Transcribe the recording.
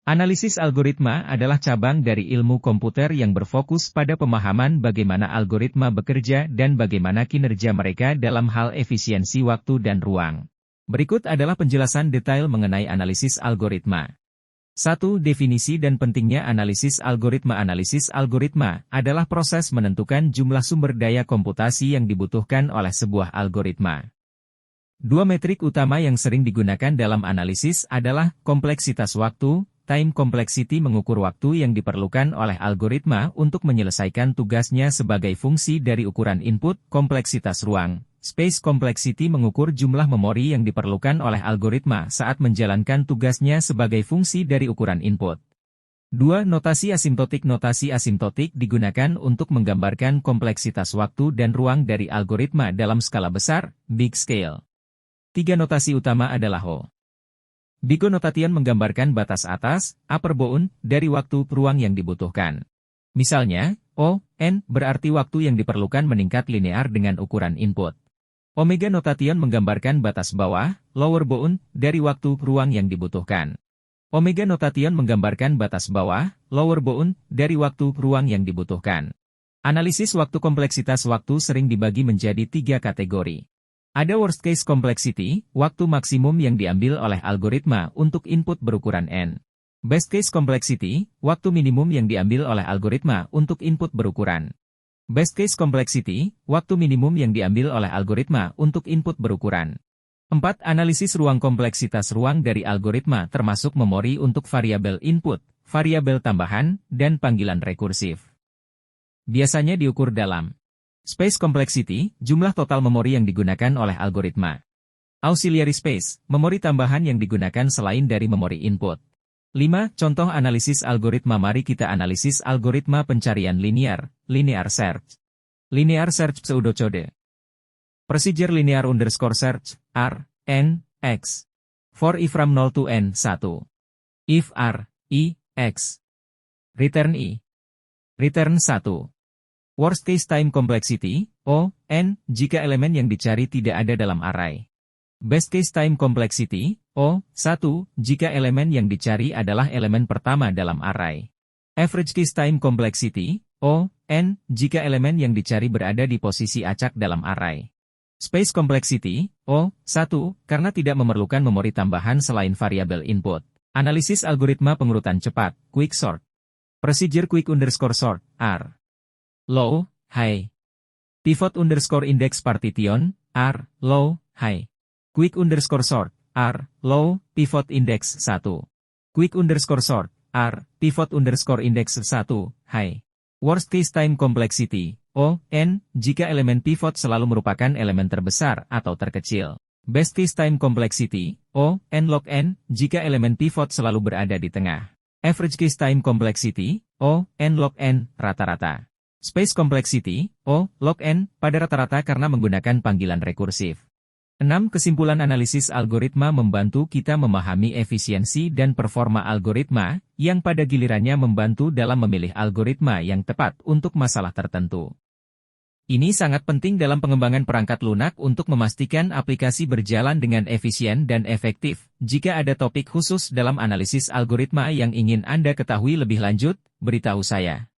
Analisis algoritma adalah cabang dari ilmu komputer yang berfokus pada pemahaman bagaimana algoritma bekerja dan bagaimana kinerja mereka dalam hal efisiensi waktu dan ruang. Berikut adalah penjelasan detail mengenai analisis algoritma. 1. Definisi dan pentingnya analisis algoritma. Analisis algoritma adalah proses menentukan jumlah sumber daya komputasi yang dibutuhkan oleh sebuah algoritma. 2 metrik utama yang sering digunakan dalam analisis adalah kompleksitas waktu. Time complexity mengukur waktu yang diperlukan oleh algoritma untuk menyelesaikan tugasnya sebagai fungsi dari ukuran input. Kompleksitas ruang. Space complexity mengukur jumlah memori yang diperlukan oleh algoritma saat menjalankan tugasnya sebagai fungsi dari ukuran input. 2. Notasi asimptotik. Notasi asimptotik digunakan untuk menggambarkan kompleksitas waktu dan ruang dari algoritma dalam skala besar, big scale. 3. Notasi utama adalah Ho. Biko notation menggambarkan batas atas, upper bound, dari waktu ruang yang dibutuhkan. Misalnya, O, N, berarti waktu yang diperlukan meningkat linear dengan ukuran input. Omega notation menggambarkan batas bawah, lower bound, dari waktu ruang yang dibutuhkan. Omega notation menggambarkan batas bawah, lower bound, dari waktu ruang yang dibutuhkan. Analisis waktu. Kompleksitas waktu sering dibagi menjadi 3 kategori. Ada worst case complexity, waktu maksimum yang diambil oleh algoritma untuk input berukuran N. Best case complexity, waktu minimum yang diambil oleh algoritma untuk input berukuran. Best case complexity, waktu minimum yang diambil oleh algoritma untuk input berukuran. 4. Analisis ruang. Kompleksitas ruang dari algoritma termasuk memori untuk variabel input, variabel tambahan, dan panggilan rekursif. Biasanya diukur dalam space complexity, jumlah total memori yang digunakan oleh algoritma. Auxiliary space, memori tambahan yang digunakan selain dari memori input. 5. Contoh analisis algoritma. Mari kita analisis algoritma pencarian linear, linear search. Linear search pseudocode. Procedure linear underscore search, R, N, X. For I from 0 to N, 1. If R, I, X. Return I. Return 1. Worst case time complexity, O, N, jika elemen yang dicari tidak ada dalam array. Best case time complexity, O, 1, jika elemen yang dicari adalah elemen pertama dalam array. Average case time complexity, O, N, jika elemen yang dicari berada di posisi acak dalam array. Space complexity, O, 1, karena tidak memerlukan memori tambahan selain variabel input. Analisis algoritma pengurutan cepat, quick sort. Procedure quick underscore sort, R. Low, high. Pivot underscore index partition, R, low, high. Quick underscore sort, R, low, pivot index 1. Quick underscore sort, R, pivot underscore index 1, high. Worst case time complexity, O, N, jika elemen pivot selalu merupakan elemen terbesar atau terkecil. Best case time complexity, O, N log N, jika elemen pivot selalu berada di tengah. Average case time complexity, O, N log N, rata-rata. Space complexity, O, log N, pada rata-rata karena menggunakan panggilan rekursif. 6. Kesimpulan analisis algoritma membantu kita memahami efisiensi dan performa algoritma, yang pada gilirannya membantu dalam memilih algoritma yang tepat untuk masalah tertentu. Ini sangat penting dalam pengembangan perangkat lunak untuk memastikan aplikasi berjalan dengan efisien dan efektif. Jika ada topik khusus dalam analisis algoritma yang ingin Anda ketahui lebih lanjut, beritahu saya.